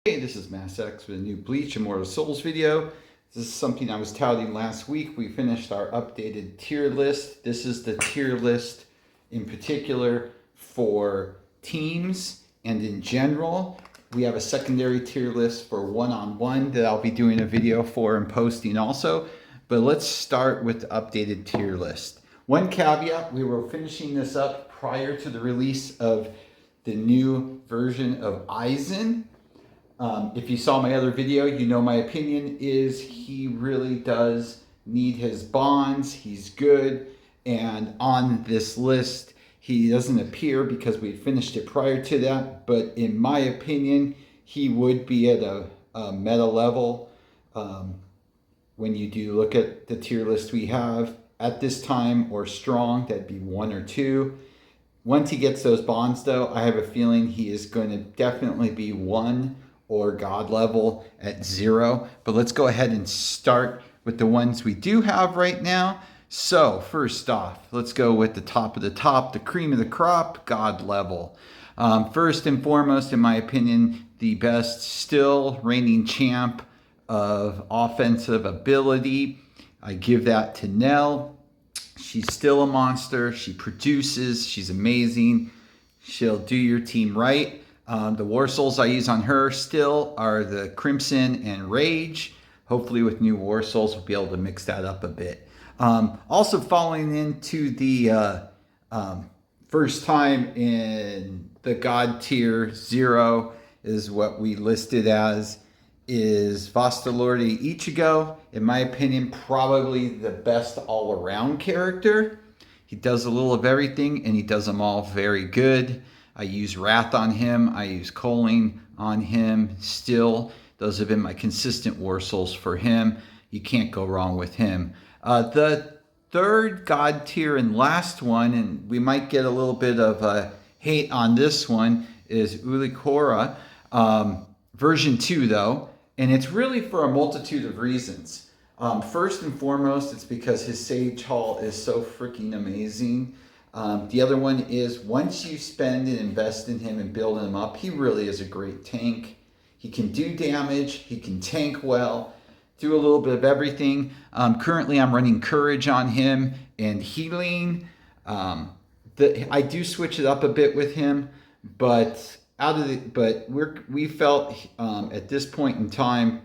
Hey, this is MassX with a new Bleach Immortal Souls video. This is something I was touting last week. We finished our updated tier list. This is the tier list in particular for teams and in general. We have a secondary tier list for one-on-one that I'll be doing a video for and posting also. But let's start with the updated tier list. One caveat, we were finishing this up prior to the release of the new version of aizen. If you saw my other video, you know my opinion is he really does need his bonds. He's good. And on this list, he doesn't appear because we finished it prior to that. But in my opinion, he would be at a meta level. When you do look at the tier list we have at this time or strong, that'd be 1 or 2. Once he gets those bonds, though, I have a feeling he is going to definitely be 1 or God level at 0. But let's go ahead and start with the ones we do have right now. So first off, let's go with the top of the top, the cream of the crop, God level. First and foremost, in my opinion, the best still reigning champ of offensive ability. I give that to Nell. She's still a monster. She produces. She's amazing. She'll do your team right. The War Souls I use on her still are the Crimson and Rage. Hopefully with new War Souls we'll be able to mix that up a bit. Also falling into the first time in the God tier 0 is what we listed as is Vastalorde Ichigo. In my opinion, probably the best all-around character. He does a little of everything and he does them all very good. I use Wrath on him. I use Culling on him still. Those have been my consistent War Souls for him. You can't go wrong with him. The third God tier and last one, and we might get a little bit of hate on this one, is Ulikora. Version 2, though. And it's really for a multitude of reasons. First and foremost, it's because his Sage Hall is so freaking amazing. The other one is once you spend and invest in him and build him up, he really is a great tank. He can do damage, he can tank well, do a little bit of everything. Currently I'm running Courage on him and Healing. I do switch it up a bit with him, but we felt at this point in time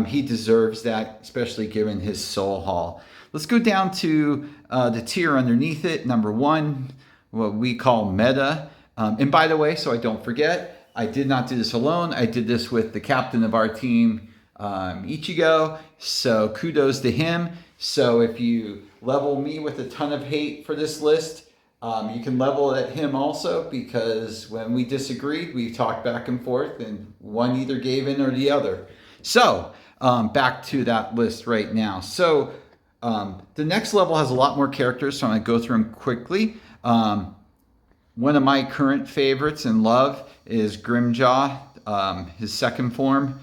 he deserves that, especially given his Soul Hall. Let's go down to the tier underneath it. Number 1, what we call meta. And by the way, so I don't forget, I did not do this alone. I did this with the captain of our team, Ichigo. So kudos to him. So if you level me with a ton of hate for this list, you can level at him also, because when we disagreed, we talked back and forth and one either gave in or the other. So back to that list right now. So the next level has a lot more characters, so I'm going to go through them quickly. One of my current favorites and love is Grimjaw, his second form,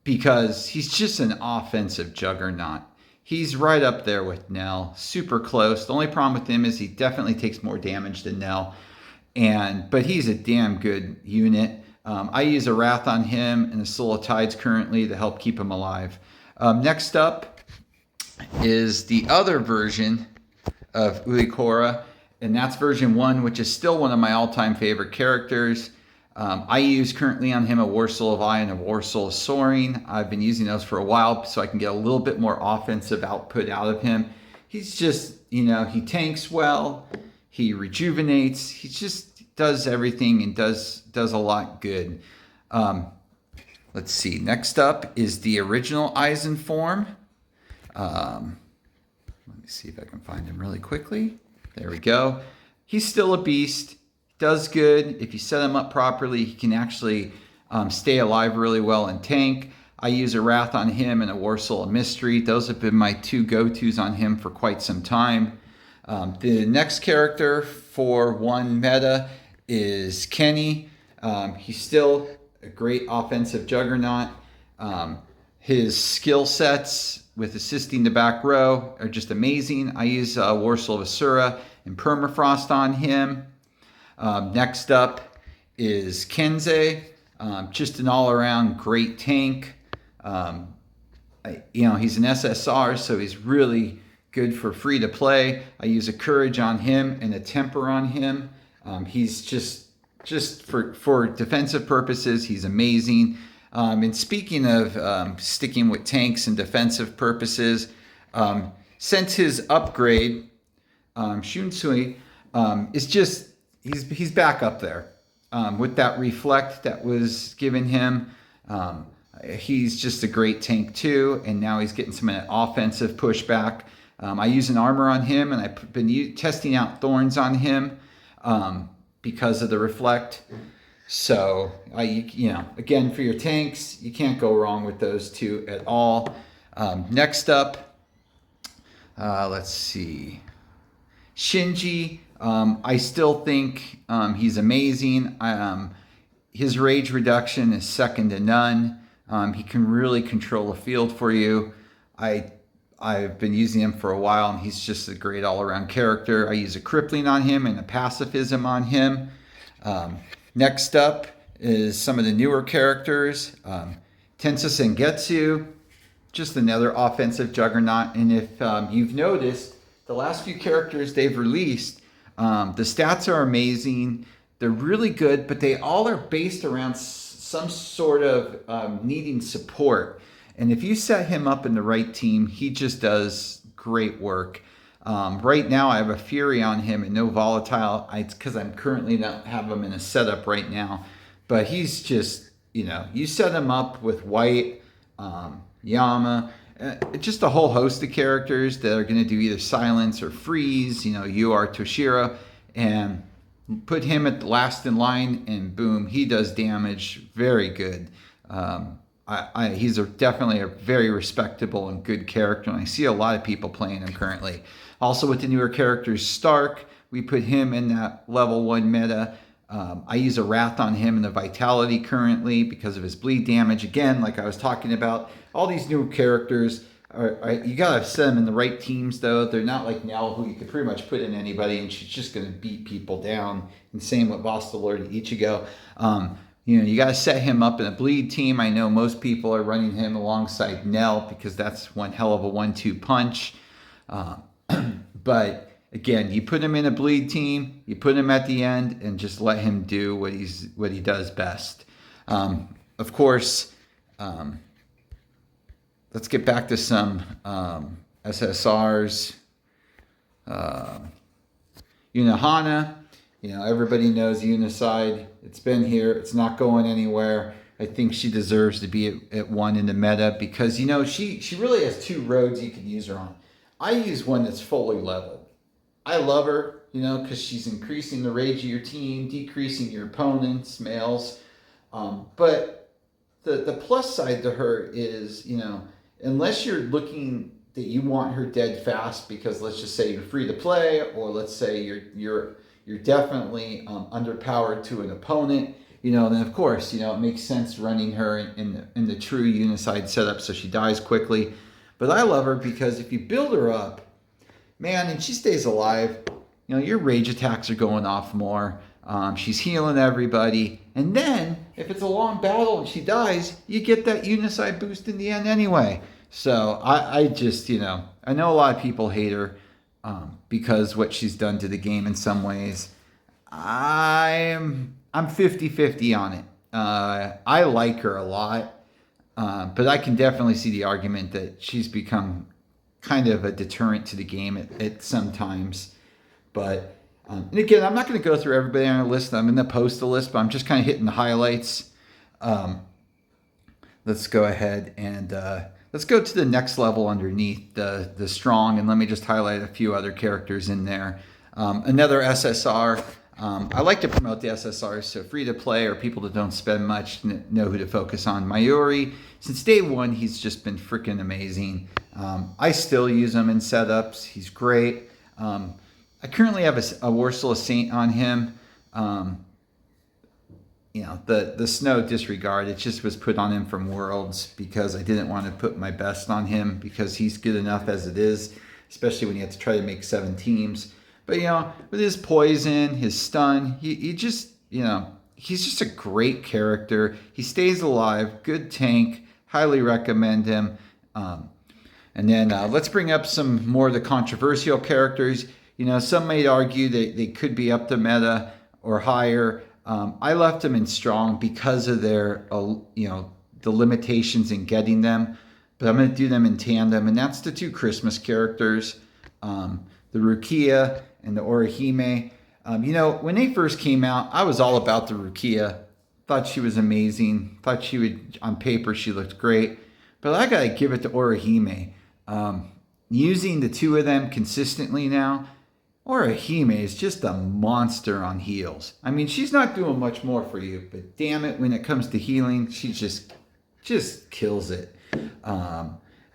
because he's just an offensive juggernaut. He's right up there with Nell, super close. The only problem with him is he definitely takes more damage than Nell, but he's a damn good unit. I use a Wrath on him and a Soul of Tides currently to help keep him alive. Next up is the other version of Ulikora, and that's version 1, which is still one of my all-time favorite characters. I use currently on him a War Soul of Eye and a War Soul of Soaring. I've been using those for a while so I can get a little bit more offensive output out of him. He's just, he tanks well, he rejuvenates, he just does everything and does a lot good. Let's see, next up is the original Aizen form. Let me see if I can find him really quickly. There we go. He's still a beast. Does good. If you set him up properly, he can actually stay alive really well and tank. I use a Wrath on him and a War Soul of Mystery. Those have been my 2 go-tos on him for quite some time. The next character for 1 meta is Kenny. He's still a great offensive juggernaut. His skill sets with assisting the back row are just amazing. I use War Soul of Asura and Permafrost on him. Next up is Kensei. Just an all-around great tank. He's an SSR, so he's really good for free to play. I use a courage on him and a temper on him. He's just for defensive purposes, he's amazing. And speaking of sticking with tanks and defensive purposes, since his upgrade, Shunsui is just he's back up there with that reflect that was given him. He's just a great tank too, and now he's getting some offensive pushback. I use an armor on him, and I've been testing out thorns on him because of the reflect. So again, for your tanks, you can't go wrong with those two at all. Next up, let's see, Shinji. I still think he's amazing. His rage reduction is second to none. He can really control the field for you. I've been using him for a while, and he's just a great all-around character. I use a crippling on him and a pacifism on him. Next up is some of the newer characters. Tensa Sengetsu, just another offensive juggernaut. And if you've noticed, the last few characters they've released, the stats are amazing. They're really good, but they all are based around some sort of needing support. And if you set him up in the right team, he just does great work. Right now, I have a Fury on him and no Volatile. It's because I'm currently not have him in a setup right now. But he's just, you set him up with White, Yama, just a whole host of characters that are going to do either silence or freeze. You are Toshiro, and put him at the last in line, and boom, he does damage. Very good. He's definitely a very respectable and good character, and I see a lot of people playing him currently. Also with the newer characters, Stark, we put him in that level 1 meta. I use a Wrath on him in the Vitality currently because of his bleed damage. Again, like I was talking about, all these new characters, you got to set them in the right teams, though. They're not like Nell, who you could pretty much put in anybody, and she's just going to beat people down. And same with Basta Lord Ichigo. You got to set him up in a bleed team. I know most people are running him alongside Nell because that's one hell of a 1-2 punch. But again, you put him in a bleed team, you put him at the end, and just let him do what he does best. Of course, let's get back to some SSRs. Unohana. Everybody knows Unicide. It's been here. It's not going anywhere. I think she deserves to be at 1 in the meta because, she really has 2 roads you can use her on. I use one that's fully leveled. I love her, because she's increasing the rage of your team, decreasing your opponents, males. But the plus side to her is, unless you're looking that you want her dead fast because let's just say you're free to play, or let's say you're definitely underpowered to an opponent, then of course, it makes sense running her in the true Unicide setup so she dies quickly. But I love her because if you build her up, man, and she stays alive, your rage attacks are going off more. She's healing everybody. And then, if it's a long battle and she dies, you get that Unicide boost in the end anyway. So I just, I know a lot of people hate her because what she's done to the game in some ways. I'm 50-50 on it. I like her a lot, but I can definitely see the argument that she's become kind of a deterrent to the game at some times. But and again, I'm not going to go through everybody on our list. I'm going to post the list, but I'm just kind of hitting the highlights. Let's go ahead and let's go to the next level underneath the strong, and let me just highlight a few other characters in there. Another SSR. I like to promote the SSRs, so free to play or people that don't spend much know who to focus on. Mayuri, since day 1, he's just been freaking amazing. I still use him in setups. He's great. I currently have a Warsaw Saint on him. The Snow Disregard, it just was put on him from Worlds because I didn't want to put my best on him because he's good enough as it is, especially when you have to try to make 7 teams. But, with his poison, his stun, he just, he's just a great character. He stays alive, good tank, highly recommend him. And then let's bring up some more of the controversial characters. You know, some might argue that they could be up to meta or higher. I left them in strong because of their, the limitations in getting them. But I'm going to do them in tandem, and that's the two Christmas characters, the Rukia and the Orihime. When they first came out, I was all about the Rukia. Thought she was amazing. Thought she would, on paper, she looked great. But I got to give it to Orihime. Using the two of them consistently now, Orihime is just a monster on heals. I mean, she's not doing much more for you, but damn it, when it comes to healing, she just kills it.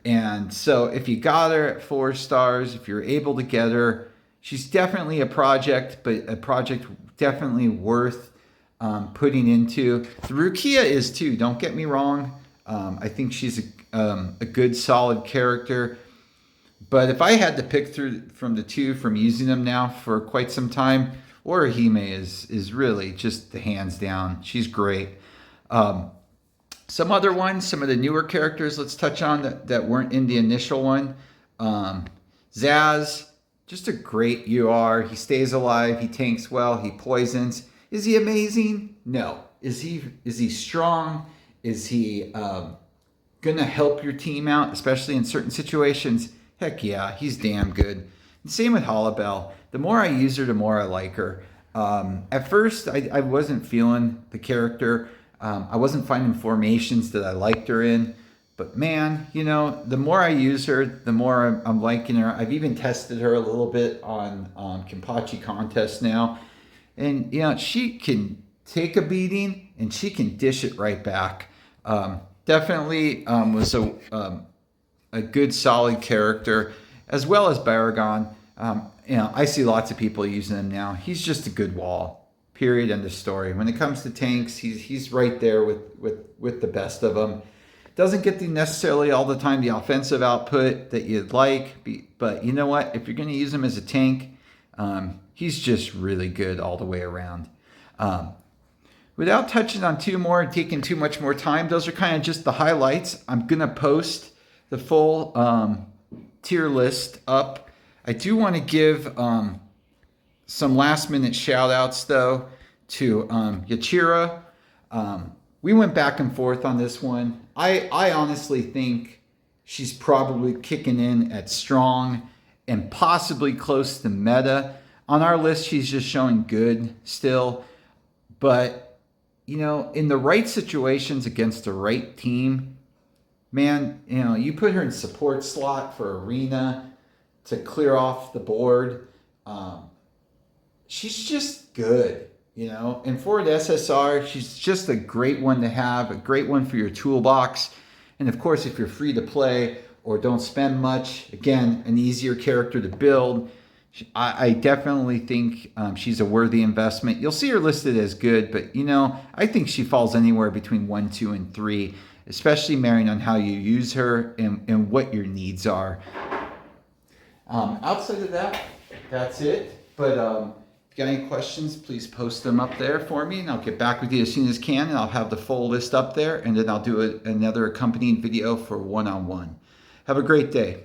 And so if you got her at 4 stars, if you're able to get her, she's definitely a project, but a project definitely worth putting into. The Rukia is too, don't get me wrong. I think she's a good, solid character. But if I had to pick from the two, from using them now for quite some time, Orihime is really just the hands down. She's great. Some other ones, some of the newer characters let's touch on that weren't in the initial one. Zaz, just a great UR. He stays alive. He tanks well. He poisons. Is he amazing? No. Is he strong? Is he gonna help your team out, especially in certain situations? Heck yeah, he's damn good. And same with Holabelle. The more I use her, the more I like her. At first, I wasn't feeling the character. I wasn't finding formations that I liked her in. But man, the more I use her, the more I'm liking her. I've even tested her a little bit on Kenpachi contests now. And, she can take a beating and she can dish it right back. Definitely was a good, solid character, as well as Baragon. I see lots of people using him now. He's just a good wall. Period. End of story. When it comes to tanks, he's right there with the best of them. Doesn't get necessarily all the time the offensive output that you'd like, but you know what? If you're going to use him as a tank, he's just really good all the way around. Without touching on two more and taking too much more time, those are kind of just the highlights. I'm going to post the full tier list up. I do want to give some last minute shout outs though to Yachiro. We went back and forth on this one. I honestly think she's probably kicking in at strong and possibly close to meta. On our list, she's just showing good still. But, in the right situations against the right team, man, you put her in support slot for arena to clear off the board. She's just good, And for the SSR, she's just a great one to have, a great one for your toolbox. And of course, if you're free to play or don't spend much, again, an easier character to build. I definitely think she's a worthy investment. You'll see her listed as good, but I think she falls anywhere between 1, 2, and 3, especially marrying on how you use her and what your needs are. Outside of that, that's it. But if you got any questions, please post them up there for me, and I'll get back with you as soon as I can, and I'll have the full list up there, and then I'll do another accompanying video for one-on-one. Have a great day.